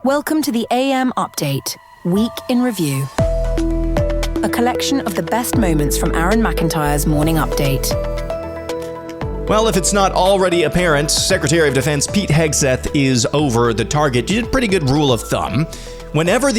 Welcome to the AM Update, Week in Review. A collection of the best moments from Aaron McIntire's morning update. Well, if it's not already apparent, Secretary of Defense Pete Hegseth is over the target. You did a pretty good rule of thumb. Whenever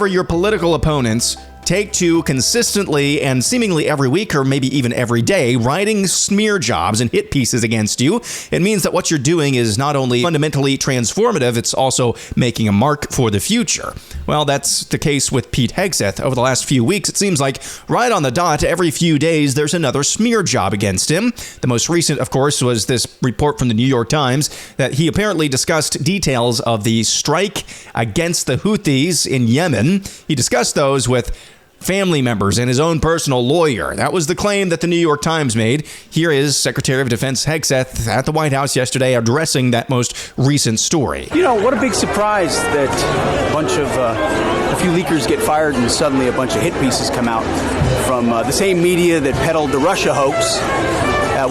your political opponents take to consistently and seemingly every week or maybe even every day writing smear jobs and hit pieces against you, it means that what you're doing is not only fundamentally transformative, it's also making a mark for the future. Well, that's the case with Pete Hegseth. Over the last few weeks, it seems like right on the dot, every few days, there's another smear job against him. The most recent, of course, was this report from the New York Times that he apparently discussed details of the strike against the Houthis in Yemen. He discussed those with family members and his own personal lawyer. That was the claim that the New York Times made. Here is Secretary of Defense Hegseth at the White House yesterday addressing that most recent story. You know, what a big surprise that a few leakers get fired and suddenly a bunch of hit pieces come out from the same media that peddled the Russia hoax.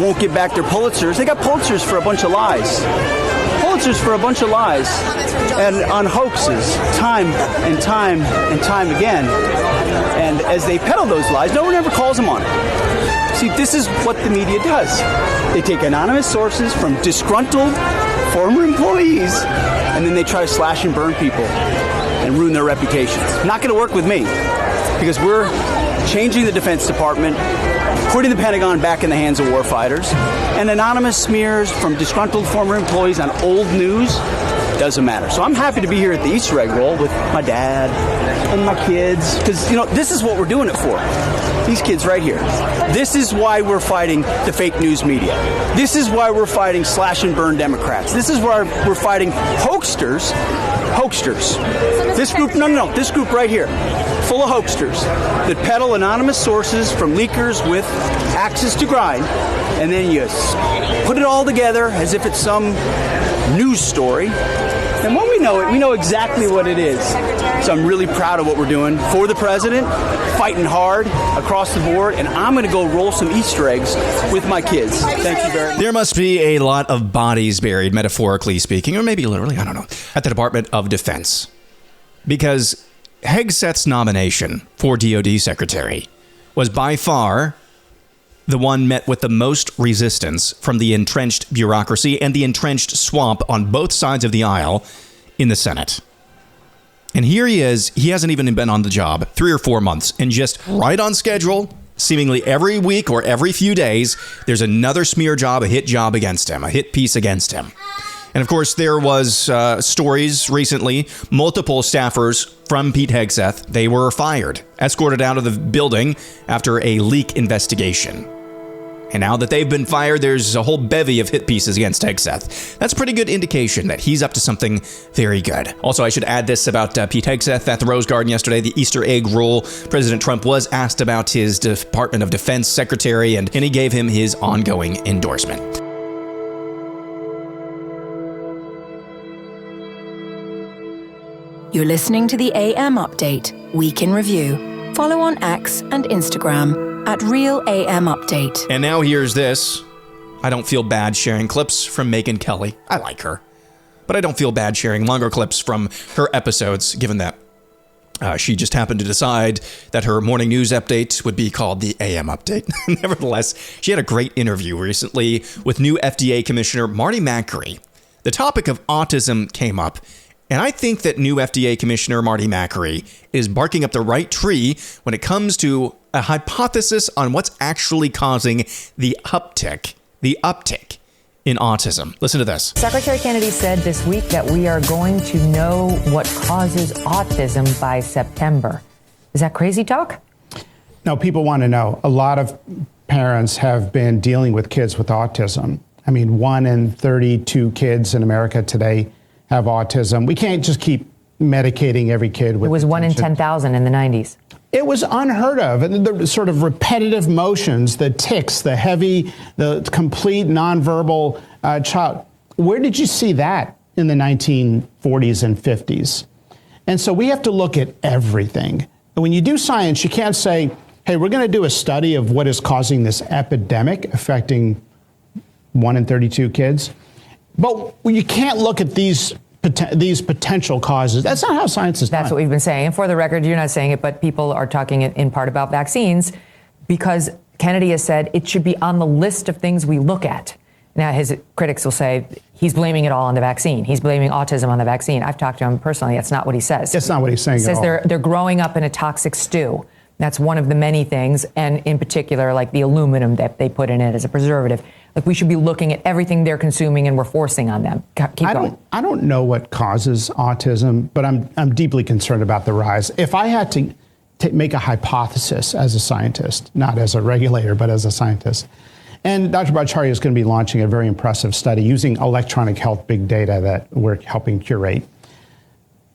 Won't give back their Pulitzers. They got Pulitzers for a bunch of lies. And on hoaxes, time and time again. And as they peddle those lies, no one ever calls them on it. See, this is what the media does. They take anonymous sources from disgruntled former employees, and then they try to slash and burn people and ruin their reputations. Not going to work with me, because we're changing the Defense Department, putting the Pentagon back in the hands of warfighters, and anonymous smears from disgruntled former employees on old news doesn't matter. So I'm happy to be here at the Easter egg roll with my dad and my kids, because, you know, this is what we're doing it for. These kids right here. This is why we're fighting the fake news media. This is why we're fighting slash and burn Democrats. This is why we're fighting hoaxsters. This group right here, full of hoaxsters that peddle anonymous sources from leakers with axes to grind, and then you put it all together as if it's some news story. And when we know it, we know exactly what it is. So I'm really proud of what we're doing for the president, fighting hard across the board, and I'm going to go roll some Easter eggs with my kids. Thank you very much. There must be a lot of bodies buried, metaphorically speaking, or maybe literally, I don't know, at the Department of Defense. Because Hegseth's nomination for DoD Secretary was by far the one met with the most resistance from the entrenched bureaucracy and the entrenched swamp on both sides of the aisle in the Senate. And here he is. He hasn't even been on the job 3 or 4 months, and just right on schedule, seemingly every week or every few days, there's another smear job, a hit job against him, a hit piece against him. And of course, there was stories recently, multiple staffers from Pete Hegseth, they were fired, escorted out of the building after a leak investigation. And now that they've been fired, there's a whole bevy of hit pieces against Hegseth. That's a pretty good indication that he's up to something very good. Also, I should add this about Pete Hegseth at the Rose Garden yesterday, the Easter egg roll. President Trump was asked about his Department of Defense secretary, and he gave him his ongoing endorsement. You're listening to the AM Update, Week in Review. Follow on X and Instagram at Real AM Update. And now here's this. I don't feel bad sharing clips from Megyn Kelly. I like her. But I don't feel bad sharing longer clips from her episodes, given that she just happened to decide that her morning news update would be called the AM Update. Nevertheless, she had a great interview recently with new FDA Commissioner Marty Makary. The topic of autism came up, and I think that new FDA Commissioner Marty Makary is barking up the right tree when it comes to a hypothesis on what's actually causing the uptick in autism. Listen to this. Secretary Kennedy said this week that we are going to know what causes autism by September. Is that crazy talk? No, people want to know. A lot of parents have been dealing with kids with autism. I mean, 1 in 32 kids in America today have autism. We can't just keep medicating every kid with It was 1 in 10,000 in the 90s. It was unheard of. And the sort of repetitive motions, the tics, the heavy, the complete nonverbal child. Where did you see that in the 1940s and 50s? And so we have to look at everything. And when you do science, you can't say, hey, we're going to do a study of what is causing this epidemic affecting 1 in 32 kids. But you can't look at these these potential causes. That's not how science is done. That's what we've been saying. And for the record, you're not saying it, but people are talking in part about vaccines because Kennedy has said it should be on the list of things we look at. Now, his critics will say he's blaming it all on the vaccine. He's blaming autism on the vaccine. I've talked to him personally. That's not what he says. That's not what he's saying He says at all. they're growing up in a toxic stew. That's one of the many things, and in particular, like the aluminum that they put in it as a preservative. Like, we should be looking at everything they're consuming and we're forcing on them. Keep going. I don't know what causes autism, but I'm deeply concerned about the rise. If I had to make a hypothesis as a scientist, not as a regulator, but as a scientist, and Dr. Bhattacharya is going to be launching a very impressive study using electronic health big data that we're helping curate.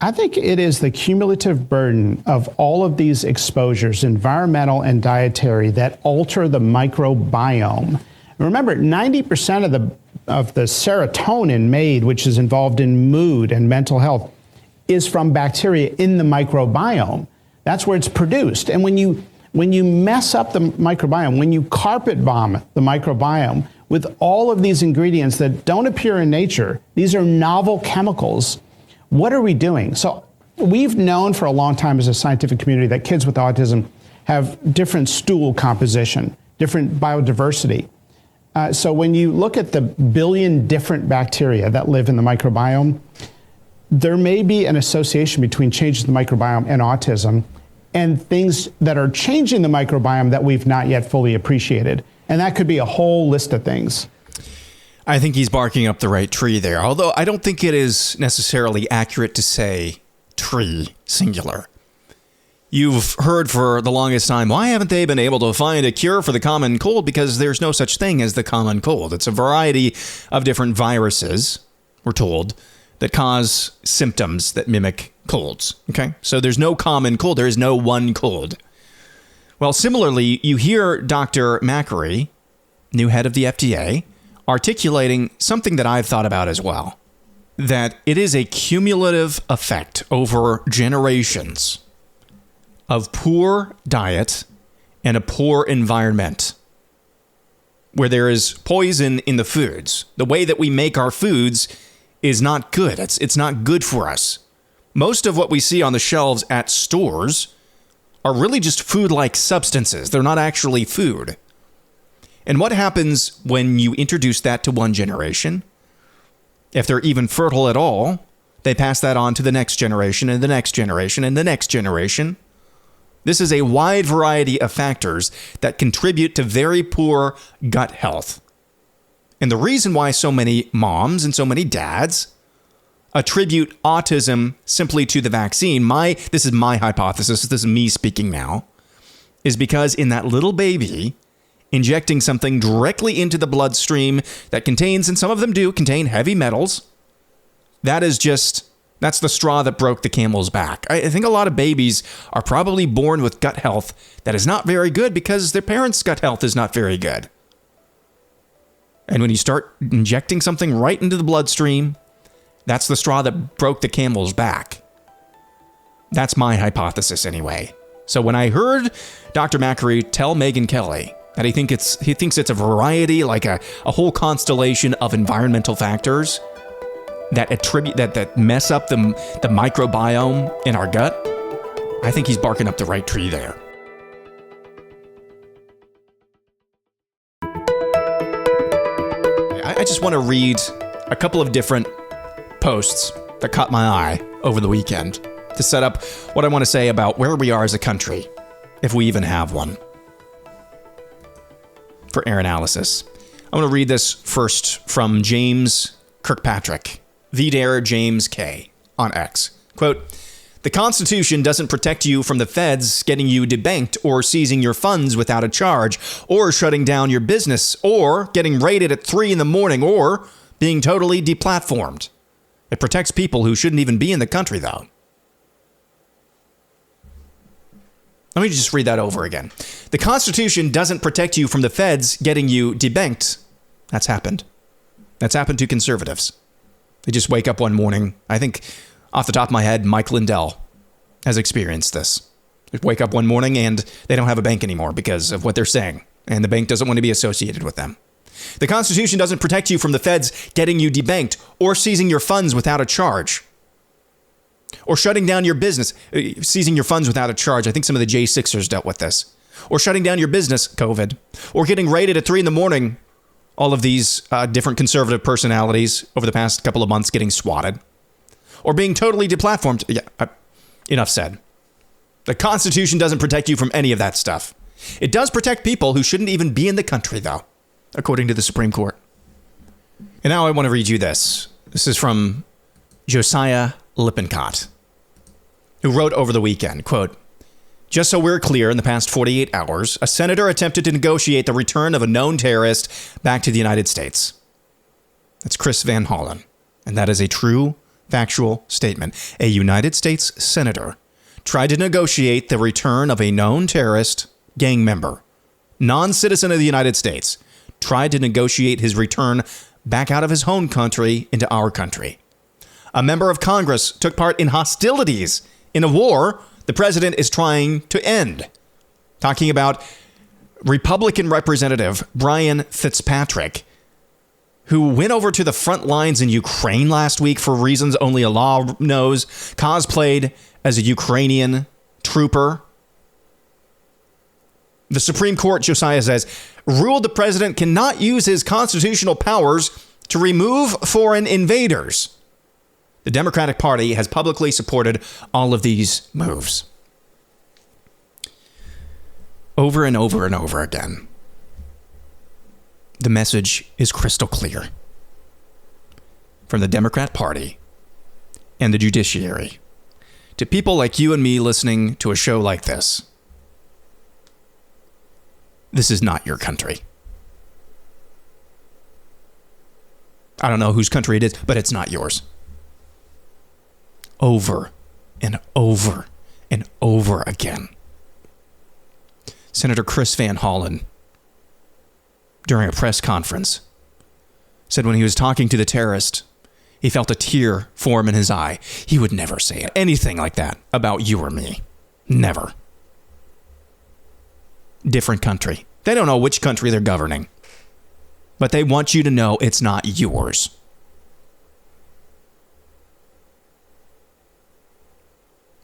I think it is the cumulative burden of all of these exposures, environmental and dietary, that alter the microbiome. Remember, 90% of the serotonin made, which is involved in mood and mental health, is from bacteria in the microbiome. That's where it's produced. And when you mess up the microbiome, when you carpet bomb the microbiome with all of these ingredients that don't appear in nature, these are novel chemicals. What are we doing? So we've known for a long time as a scientific community that kids with autism have different stool composition, different biodiversity. So when you look at the billion different bacteria that live in the microbiome, there may be an association between changes in the microbiome and autism and things that are changing the microbiome that we've not yet fully appreciated. And that could be a whole list of things. I think he's barking up the right tree there, although I don't think it is necessarily accurate to say tree, singular. You've heard for the longest time, why haven't they been able to find a cure for the common cold? Because there's no such thing as the common cold. It's a variety of different viruses, we're told, that cause symptoms that mimic colds. Okay? So there's no common cold. There is no one cold. Well, similarly, you hear Dr. Maher, new head of the FDA, articulating something that I've thought about as well, that it is a cumulative effect over generations of poor diet and a poor environment where there is poison in the foods. The way that we make our foods is not good. It's not good for us. Most of what we see on the shelves at stores are really just food-like substances. They're not actually food. And what happens when you introduce that to one generation? If they're even fertile at all, they pass that on to the next generation and the next generation and the next generation. This is a wide variety of factors that contribute to very poor gut health. And the reason why so many moms and so many dads attribute autism simply to the vaccine, this is my hypothesis, this is me speaking now, is because in that little baby, injecting something directly into the bloodstream that contains, and some of them do contain, heavy metals, that's the straw that broke the camel's back. I think a lot of babies are probably born with gut health that is not very good because their parents' gut health is not very good. And when you start injecting something right into the bloodstream, that's the straw that broke the camel's back. That's my hypothesis anyway. So when I heard Dr. Maher tell Megyn Kelly that he thinks it's a variety, like a whole constellation of environmental factors that mess up the microbiome in our gut, I think he's barking up the right tree there. I just want to read a couple of different posts that caught my eye over the weekend to set up what I want to say about where we are as a country, if we even have one, for air analysis. I want to read this first from James Kirkpatrick, VDare James K. on X. Quote, "The Constitution doesn't protect you from the feds getting you debanked or seizing your funds without a charge or shutting down your business or getting raided at 3 a.m. or being totally deplatformed. It protects people who shouldn't even be in the country, though." Let me just read that over again. The Constitution doesn't protect you from the feds getting you debanked. That's happened. That's happened to conservatives. They just wake up one morning. I think, off the top of my head, Mike Lindell has experienced this. They wake up one morning and they don't have a bank anymore because of what they're saying, and the bank doesn't want to be associated with them. The Constitution doesn't protect you from the feds getting you debanked or seizing your funds without a charge. Or shutting down your business, seizing your funds without a charge. I think some of the J6ers dealt with this. Or shutting down your business, COVID. Or getting raided at 3 a.m. All of these different conservative personalities over the past couple of months getting swatted. Or being totally deplatformed. Yeah, enough said. The Constitution doesn't protect you from any of that stuff. It does protect people who shouldn't even be in the country, though, according to the Supreme Court. And now I want to read you this. This is from Josiah Lippincott, who wrote over the weekend, quote, "Just so we're clear, in the past 48 hours, a senator attempted to negotiate the return of a known terrorist back to the United States." That's Chris Van Hollen. And that is a true, factual statement. A United States senator tried to negotiate the return of a known terrorist gang member, non-citizen of the United States, tried to negotiate his return back out of his home country into our country. A member of Congress took part in hostilities in a war the president is trying to end. Talking about Republican Representative Brian Fitzpatrick, who went over to the front lines in Ukraine last week for reasons only Allah knows, cosplayed as a Ukrainian trooper. The Supreme Court, Josiah says, ruled the president cannot use his constitutional powers to remove foreign invaders. The Democratic Party has publicly supported all of these moves. Over and over and over again, the message is crystal clear from the Democrat Party and the judiciary to people like you and me listening to a show like this. This is not your country. I don't know whose country it is, but it's not yours. Over and over and over again. Senator Chris Van Hollen, during a press conference, said when he was talking to the terrorist, he felt a tear form in his eye. He would never say anything like that about you or me. Never. Different country. They don't know which country they're governing, but they want you to know it's not yours.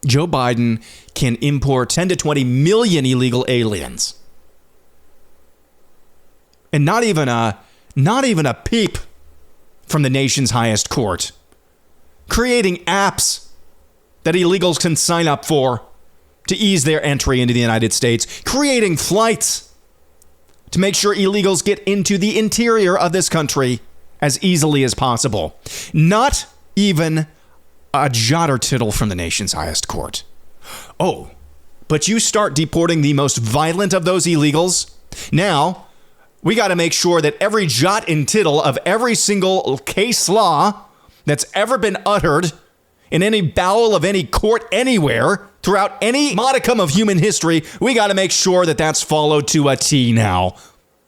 Joe Biden can import 10 to 20 million illegal aliens. And not even a peep from the nation's highest court. Creating apps that illegals can sign up for to ease their entry into the United States. Creating flights to make sure illegals get into the interior of this country as easily as possible. Not even a jot or tittle from the nation's highest court. Oh, but you start deporting the most violent of those illegals. Now, we got to make sure that every jot and tittle of every single case law that's ever been uttered in any bowel of any court anywhere throughout any modicum of human history, we got to make sure that that's followed to a T now.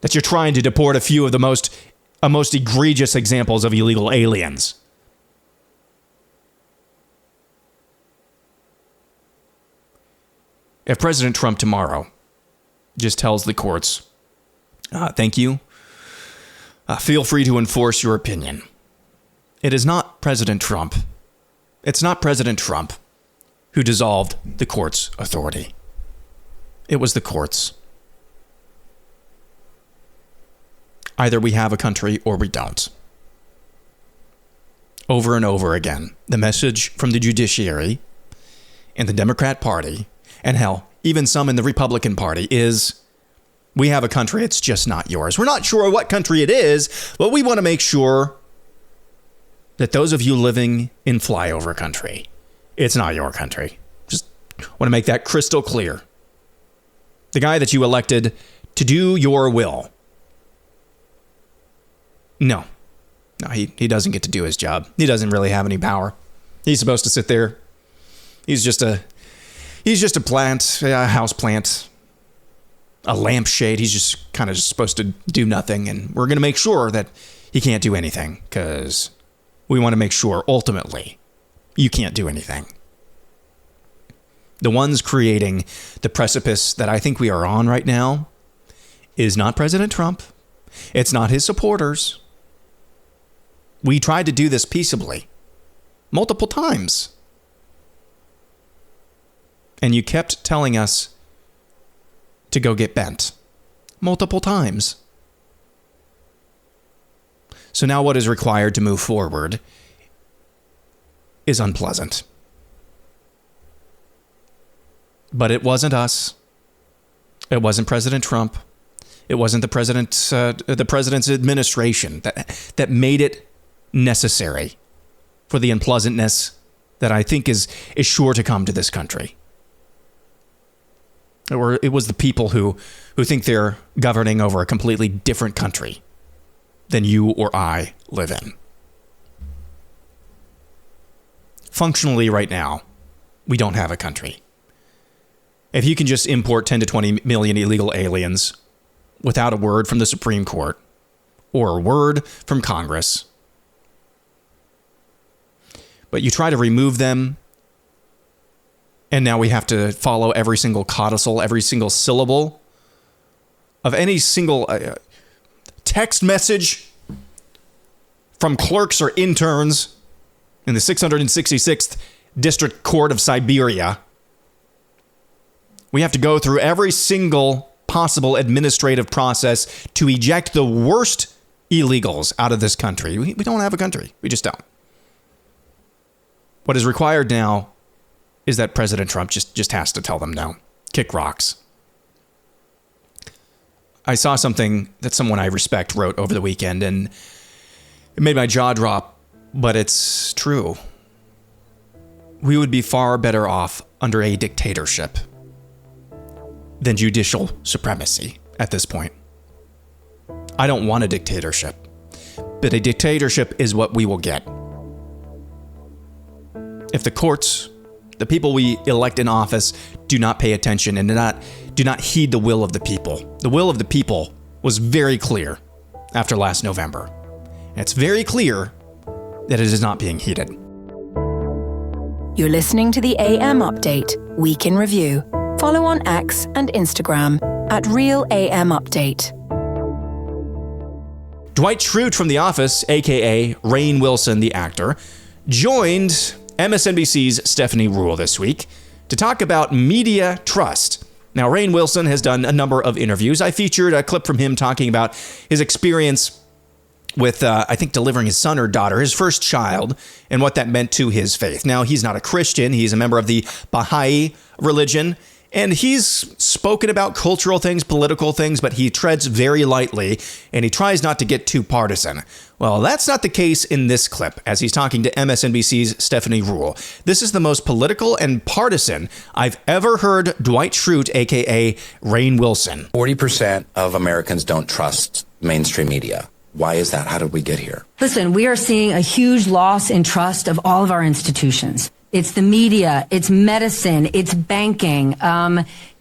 That you're trying to deport a few of the most egregious examples of illegal aliens. If President Trump tomorrow just tells the courts, thank you, feel free to enforce your opinion. It is not President Trump. It's not President Trump who dissolved the court's authority. It was the courts. Either we have a country or we don't. Over and over again, the message from the judiciary and the Democrat Party, and hell, even some in the Republican Party, is we have a country, it's just not yours. We're not sure what country it is, but we want to make sure that those of you living in flyover country, it's not your country. Just want to make that crystal clear. The guy that you elected to do your will. No, he doesn't get to do his job. He doesn't really have any power. He's supposed to sit there. He's just a plant, a house plant, a lampshade. He's just kind of supposed to do nothing. And we're going to make sure that he can't do anything because we want to make sure ultimately you can't do anything. The ones creating the precipice that I think we are on right now is not President Trump. It's not his supporters. We tried to do this peaceably multiple times. And you kept telling us to go get bent multiple times. So now what is required to move forward is unpleasant. But it wasn't us. It wasn't President Trump. It wasn't the president's administration that made it necessary for the unpleasantness that I think is sure to come to this country. Or it was the people who think they're governing over a completely different country than you or I live in. Functionally, right now, we don't have a country. If you can just import 10 to 20 million illegal aliens without a word from the Supreme Court or a word from Congress, but you try to remove them, and now we have to follow every single codicil, every single syllable of any single text message from clerks or interns in the 666th District Court of Siberia. We have to go through every single possible administrative process to eject the worst illegals out of this country. We don't have a country. We just don't. What is required now is that President Trump just has to tell them no. Kick rocks. I saw something that someone I respect wrote over the weekend, and it made my jaw drop, but it's true. We would be far better off under a dictatorship than judicial supremacy at this point. I don't want a dictatorship, but a dictatorship is what we will get. If the courts, the people we elect in office, do not pay attention and do not heed the will of the people. The will of the people was very clear after last November. And it's very clear that it is not being heeded. You're listening to the AM Update, Week in Review. Follow on X and Instagram at Real AM Update. Dwight Schrute from The Office, a.k.a. Rainn Wilson, the actor, joined MSNBC's Stephanie Ruhle this week to talk about media trust. Now, Rainn Wilson has done a number of interviews. I featured a clip from him talking about his experience with, I think, delivering his son or daughter, his first child, and what that meant to his faith. Now, he's not a Christian. He's a member of the Baha'i religion, and he's spoken about cultural things, political things, but he treads very lightly, and he tries not to get too partisan. Well, that's not the case in this clip, as he's talking to MSNBC's Stephanie Ruhle. This is the most political and partisan I've ever heard Dwight Schrute, a.k.a. Rainn Wilson. 40% of Americans don't trust mainstream media. Why is that? How did we get here? Listen, we are seeing a huge loss in trust of all of our institutions. It's the media, it's medicine, it's banking.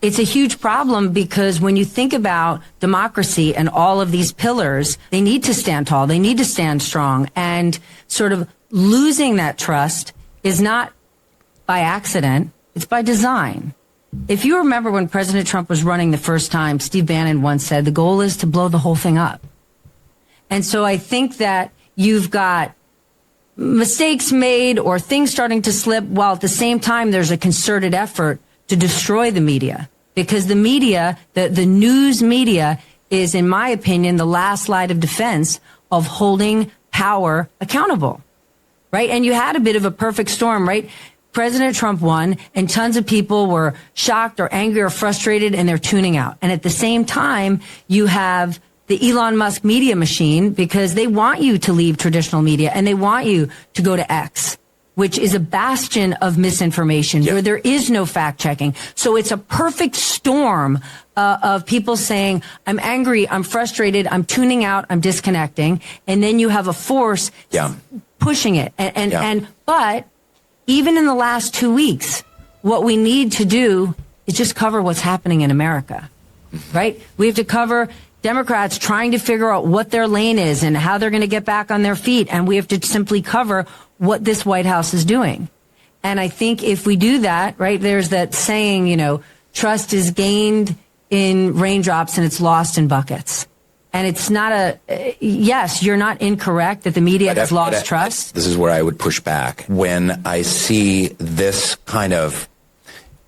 It's a huge problem because when you think about democracy and all of these pillars, they need to stand tall, they need to stand strong. And sort of losing that trust is not by accident, it's by design. If you remember when President Trump was running the first time, Steve Bannon once said the goal is to blow the whole thing up. And so I think that you've got mistakes made or things starting to slip while at the same time there's a concerted effort to destroy the media. Because the media, the news media is, in my opinion, the last line of defense of holding power accountable, right? And you had a bit of a perfect storm, right? President Trump won and tons of people were shocked or angry or frustrated and they're tuning out. And at the same time, you have the Elon Musk media machine because they want you to leave traditional media and they want you to go to X, which is a bastion of misinformation where there is no fact checking. So it's a perfect storm of people saying, I'm angry, I'm frustrated, I'm tuning out, I'm disconnecting. And then you have a force pushing it. But even in the last 2 weeks, what we need to do is just cover what's happening in America, right? We have to cover Democrats trying to figure out what their lane is and how they're going to get back on their feet. And we have to simply cover what this White House is doing. And I think if we do that, right, there's that saying, you know, trust is gained in raindrops and it's lost in buckets. And it's not yes, you're not incorrect that the media has lost trust. This is where I would push back. When I see this kind of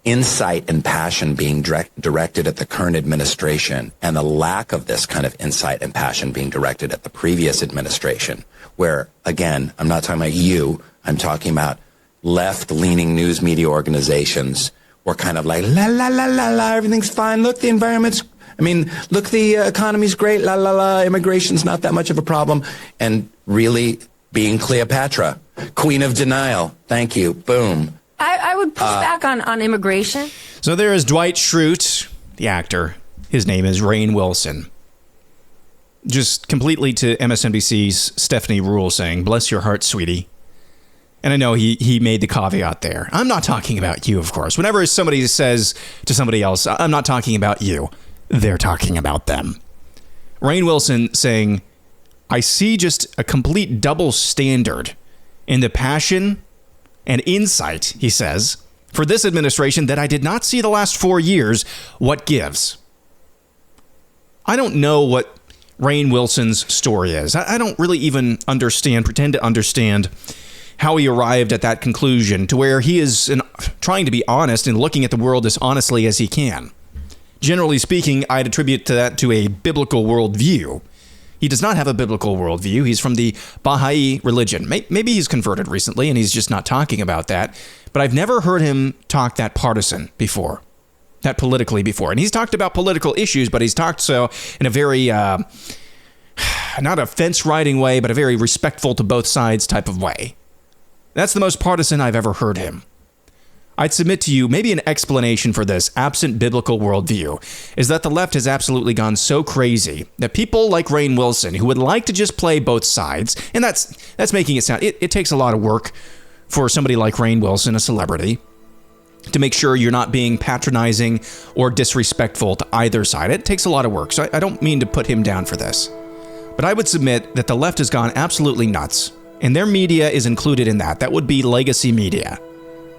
insight and passion being directed at the current administration, and the lack of this kind of insight and passion being directed at the previous administration, where, again, I'm not talking about you, I'm talking about left-leaning news media organizations were kind of like, la, la, la, la, la, everything's fine, look, the environment's, look, the economy's great, la, la, la, immigration's not that much of a problem, and really being Cleopatra, queen of denial, thank you, boom. I would push back on immigration. So there is Dwight Schrute, the actor. His name is Rainn Wilson. Just completely to MSNBC's Stephanie Ruhle saying, bless your heart, sweetie. And I know he made the caveat there. I'm not talking about you, of course. Whenever somebody says to somebody else, I'm not talking about you, they're talking about them. Rainn Wilson saying, I see just a complete double standard in the passion and insight, he says, for this administration that I did not see the last 4 years. What gives? I don't know what Rainn Wilson's story is. I don't really even pretend to understand how he arrived at that conclusion to where he is trying to be honest and looking at the world as honestly as he can. Generally speaking, I'd attribute that to a biblical worldview. He does not have a biblical worldview. He's from the Baha'i religion. Maybe he's converted recently and he's just not talking about that. But I've never heard him talk that partisan before, that politically before. And he's talked about political issues, but he's talked so in a very, not a fence-riding way, but a very respectful to both sides type of way. That's the most partisan I've ever heard him. I'd submit to you maybe an explanation for this absent biblical worldview is that the left has absolutely gone so crazy that people like Rainn Wilson, who would like to just play both sides, and that's making it sound, it takes a lot of work for somebody like Rainn Wilson, a celebrity, to make sure you're not being patronizing or disrespectful to either side. It takes a lot of work, so I don't mean to put him down for this. But I would submit that the left has gone absolutely nuts, and their media is included in that. That would be legacy media.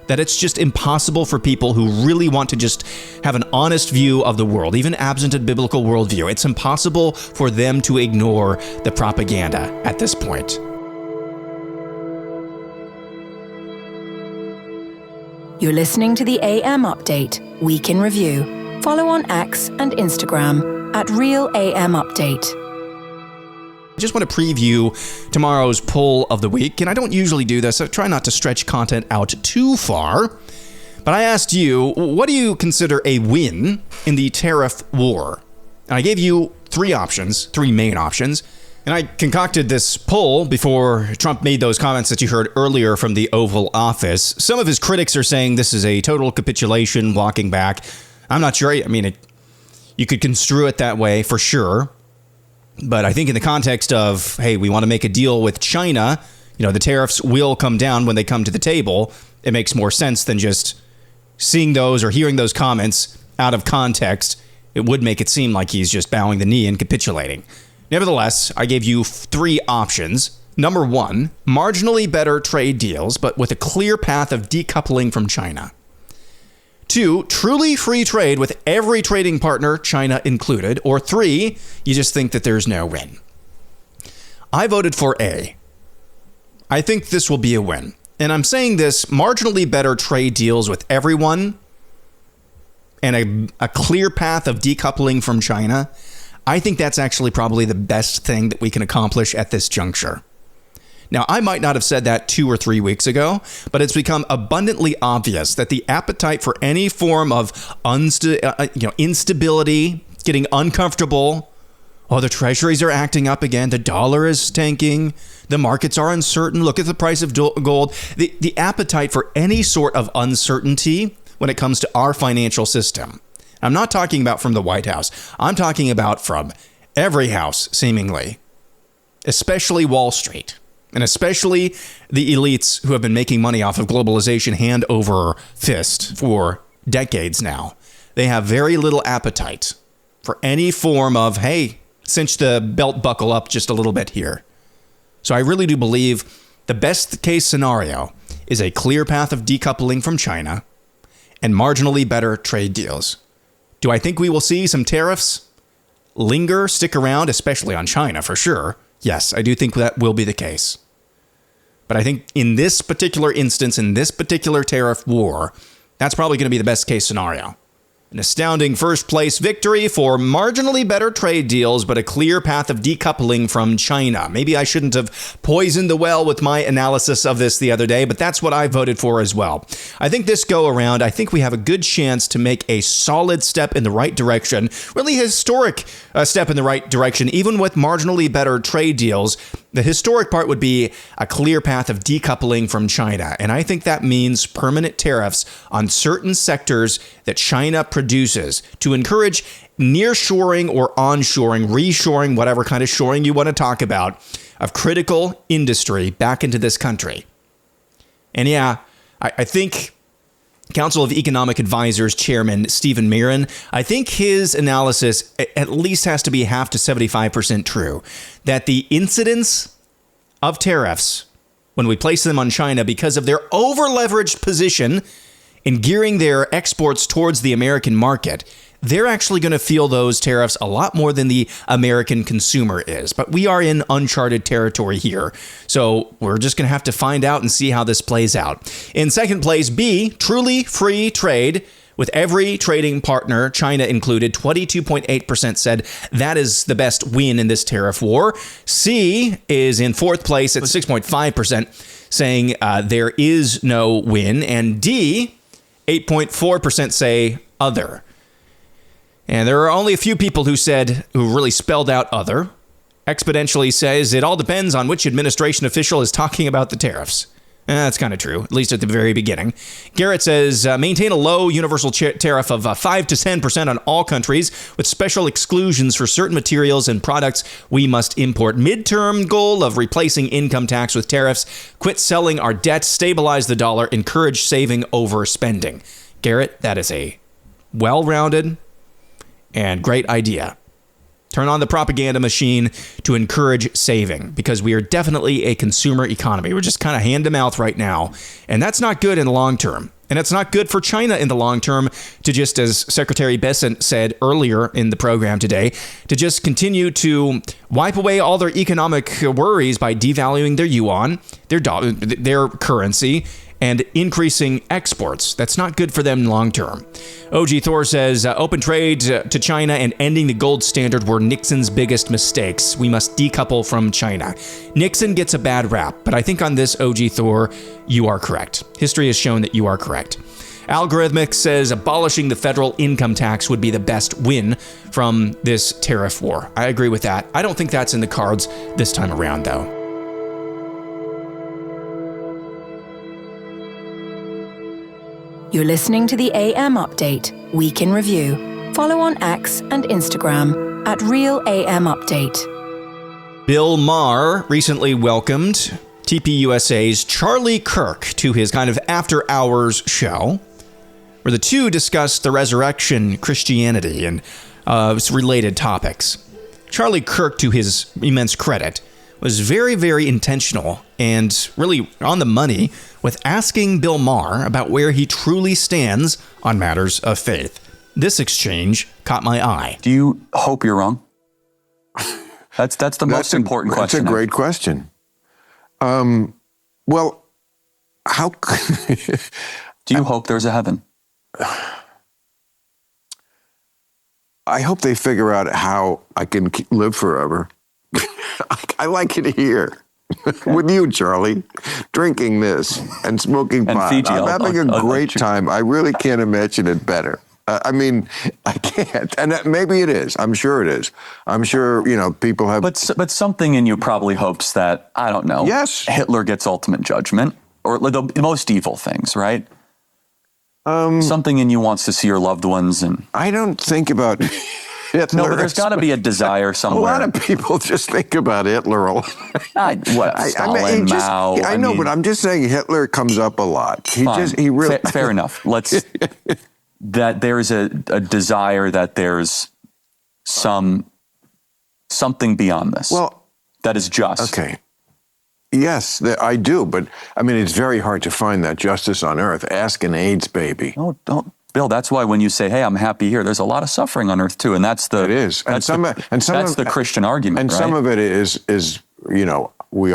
That it's just impossible for people who really want to just have an honest view of the world, even absent a biblical worldview. It's impossible for them to ignore the propaganda at this point. You're listening to the AM Update, Week in Review. Follow on X and Instagram at Real AM Update. I just want to preview tomorrow's poll of the week, and I don't usually do this. I try not to stretch content out too far. But I asked you, what do you consider a win in the tariff war? And I gave you three main options. And I concocted this poll before Trump made those comments that you heard earlier from the Oval Office. Some of his critics are saying this is a total capitulation, walking back. I'm not sure. You could construe it that way for sure. But I think in the context of, hey, we want to make a deal with China, the tariffs will come down when they come to the table. It makes more sense than just seeing those or hearing those comments out of context. It would make it seem like he's just bowing the knee and capitulating. Nevertheless, I gave you three options. Number one, marginally better trade deals, but with a clear path of decoupling from China. 2, truly free trade with every trading partner, China included. Or 3, you just think that there's no win. I voted for A. I think this will be a win. And I'm saying this, marginally better trade deals with everyone and a clear path of decoupling from China. I think that's actually probably the best thing that we can accomplish at this juncture. Now, I might not have said that 2 or 3 weeks ago, but it's become abundantly obvious that the appetite for any form of instability, getting uncomfortable, the treasuries are acting up again, the dollar is tanking, the markets are uncertain, look at the price of gold. The appetite for any sort of uncertainty when it comes to our financial system. I'm not talking about from the White House. I'm talking about from every house, seemingly, especially Wall Street. And especially the elites who have been making money off of globalization hand over fist for decades now. They have very little appetite for any form of, hey, cinch the belt buckle up just a little bit here. So I really do believe the best case scenario is a clear path of decoupling from China and marginally better trade deals. Do I think we will see some tariffs? linger, stick around, especially on China for sure. Yes, I do think that will be the case. But I think in this particular instance, in this particular tariff war, that's probably going to be the best case scenario. An astounding first-place victory for marginally better trade deals, but a clear path of decoupling from China. Maybe I shouldn't have poisoned the well with my analysis of this the other day, but that's what I voted for as well. I think this go-around, I think we have a good chance to make a solid step in the right direction, really historic step in the right direction, even with marginally better trade deals. The historic part would be a clear path of decoupling from China. And I think that means permanent tariffs on certain sectors that China produces to encourage nearshoring or onshoring, reshoring, whatever kind of shoring you want to talk about, of critical industry back into this country. And yeah, I think Council of Economic Advisors Chairman Stephen Maher, I think his analysis at least has to be half to 75% true, that the incidence of tariffs when we place them on China because of their over-leveraged position in gearing their exports towards the American market, they're actually going to feel those tariffs a lot more than the American consumer is. But we are in uncharted territory here. So we're just going to have to find out and see how this plays out. In second place, B, truly free trade with every trading partner, China included. 22.8% said that is the best win in this tariff war. C is in fourth place at 6.5%, saying there is no win. And D, 8.4% say other. And there are only a few people who really spelled out other. Exponentially says it all depends on which administration official is talking about the tariffs. That's kind of true, at least at the very beginning. Garrett says maintain a low universal tariff of 5 to 10% on all countries with special exclusions for certain materials and products we must import. Midterm goal of replacing income tax with tariffs. Quit selling our debt, stabilize the dollar, encourage saving over spending. Garrett, that is a well-rounded and great idea. Turn on the propaganda machine to encourage saving because we are definitely a consumer economy. We're just kind of hand to mouth right now. And that's not good in the long term. And it's not good for China in the long term to just, as Secretary Bessent said earlier in the program today, to just continue to wipe away all their economic worries by devaluing their yuan, their currency, and increasing exports. That's not good for them long term. OG Thor says, open trade to China and ending the gold standard were Nixon's biggest mistakes. We must decouple from China. Nixon gets a bad rap, but I think on this, OG Thor, you are correct. History has shown that you are correct. Algorithmic says abolishing the federal income tax would be the best win from this tariff war. I agree with that. I don't think that's in the cards this time around, though. You're listening to the AM Update, Week in Review. Follow on X and Instagram at Real AM Update. Bill Maher recently welcomed TPUSA's Charlie Kirk to his kind of after-hours show, where the two discussed the resurrection, Christianity, and related topics. Charlie Kirk, to his immense credit, was very, very intentional and really on the money with asking Bill Maher about where he truly stands on matters of faith. This exchange caught my eye. Do you hope you're wrong? That's the most important question. That's a great question. Well, how do you hope there's a heaven? I hope they figure out how I can live forever. I like it here. Okay. With you, Charlie, drinking this and smoking pot. Fiji, I'm having a great time. I really can't imagine it better. I mean, I can't. And maybe it is. I'm sure it is. I'm sure, people have... But something in you probably hopes that, I don't know, yes, Hitler gets ultimate judgment, or the most evil things, right? Something in you wants to see your loved ones and... I don't think about... Hitler. No, but there's got to be a desire somewhere. A lot of people just think about Hitler. Stalin, Mao. I know, but I'm just saying Hitler comes up a lot. He really fair enough. That there's a desire that there's something beyond this. Well, that is just. Okay. Yes, I do, but I mean, it's very hard to find that justice on earth. Ask an AIDS baby. No, don't. Bill, that's why when you say, hey, I'm happy here, there's a lot of suffering on earth too. And that's the, it is. That's the Christian argument, and right? some of it is, you know, we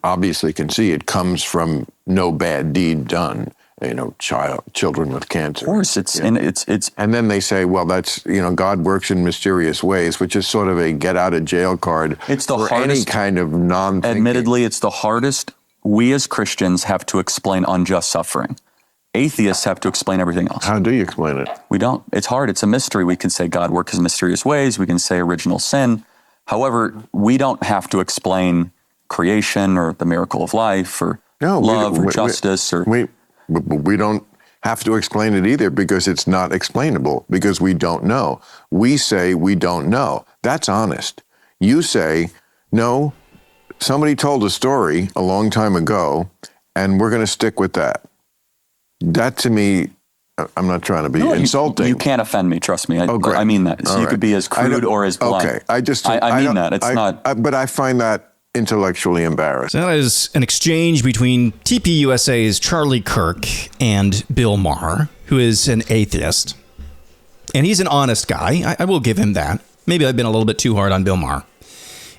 obviously can see it comes from no bad deed done. You know, children with cancer. Of course, and then they say, well, that's, you know, God works in mysterious ways, which is sort of a get out of jail card. It's the for hardest, any kind of non-thinking. Admittedly, it's the hardest. We as Christians have to explain unjust suffering. Atheists have to explain everything else. How do you explain it? We don't. It's hard. It's a mystery. We can say God works in mysterious ways. We can say original sin. However, we don't have to explain creation or the miracle of life or love or justice. We don't have to explain it either because it's not explainable, because we don't know. We say we don't know. That's honest. You say, no, somebody told a story a long time ago, and we're going to stick with that. That to me, I'm not trying to be insulting. You can't offend me, trust me. Great. I mean that. So All you right. could be as crude or as blunt. Okay, I mean that. It's not. But I find that intellectually embarrassing. So that is an exchange between TPUSA's Charlie Kirk and Bill Maher, who is an atheist. And he's an honest guy. I will give him that. Maybe I've been a little bit too hard on Bill Maher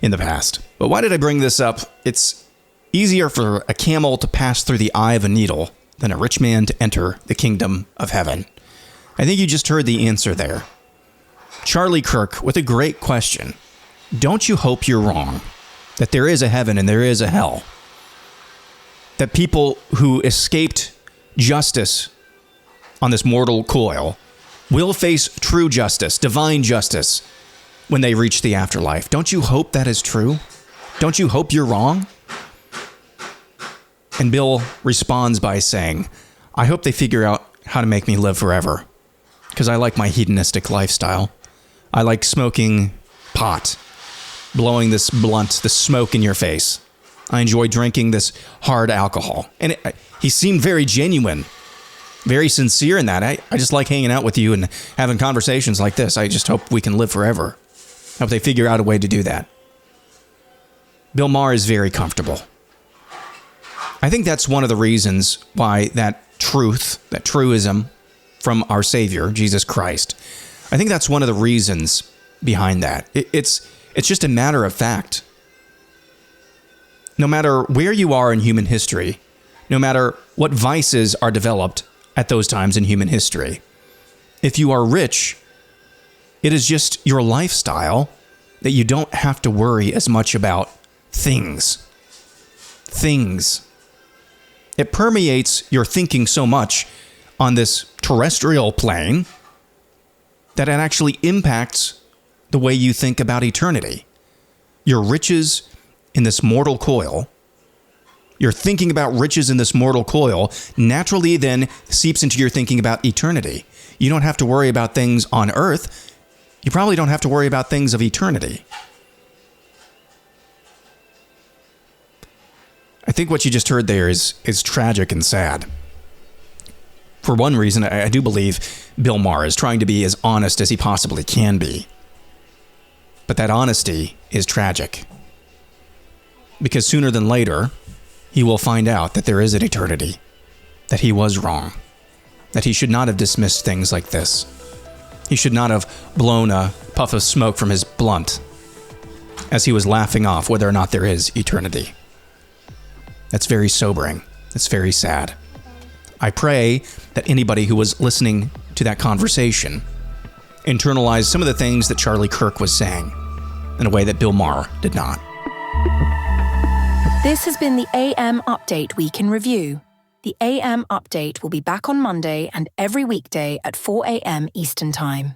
in the past. But why did I bring this up? It's easier for a camel to pass through the eye of a needle than a rich man to enter the kingdom of heaven. I think you just heard the answer there. Charlie Kirk with a great question. Don't you hope you're wrong? That there is a heaven and there is a hell. That people who escaped justice on this mortal coil will face true justice, divine justice, when they reach the afterlife. Don't you hope that is true? Don't you hope you're wrong? And Bill responds by saying, I hope they figure out how to make me live forever, because I like my hedonistic lifestyle. I like smoking pot, blowing this blunt, the smoke in your face. I enjoy drinking this hard alcohol. And he seemed very genuine, very sincere in that. I just like hanging out with you and having conversations like this. I just hope we can live forever. I hope they figure out a way to do that. Bill Maher is very comfortable. I think that's one of the reasons why that truth, that truism from our Savior, Jesus Christ, I think that's one of the reasons behind that. It's just a matter of fact. No matter where you are in human history, no matter what vices are developed at those times in human history, if you are rich, it is just your lifestyle that you don't have to worry as much about things. It permeates your thinking so much on this terrestrial plane that it actually impacts the way you think about eternity. Your riches in this mortal coil, your thinking about riches in this mortal coil naturally then seeps into your thinking about eternity. You don't have to worry about things on earth. You probably don't have to worry about things of eternity. I think what you just heard there is tragic and sad. For one reason, I do believe Bill Maher is trying to be as honest as he possibly can be. But that honesty is tragic. Because sooner than later, he will find out that there is an eternity, that he was wrong, that he should not have dismissed things like this. He should not have blown a puff of smoke from his blunt as he was laughing off whether or not there is eternity. That's very sobering. It's very sad. I pray that anybody who was listening to that conversation internalized some of the things that Charlie Kirk was saying in a way that Bill Maher did not. This has been the AM Update Week in Review. The AM Update will be back on Monday and every weekday at 4 a.m. Eastern Time.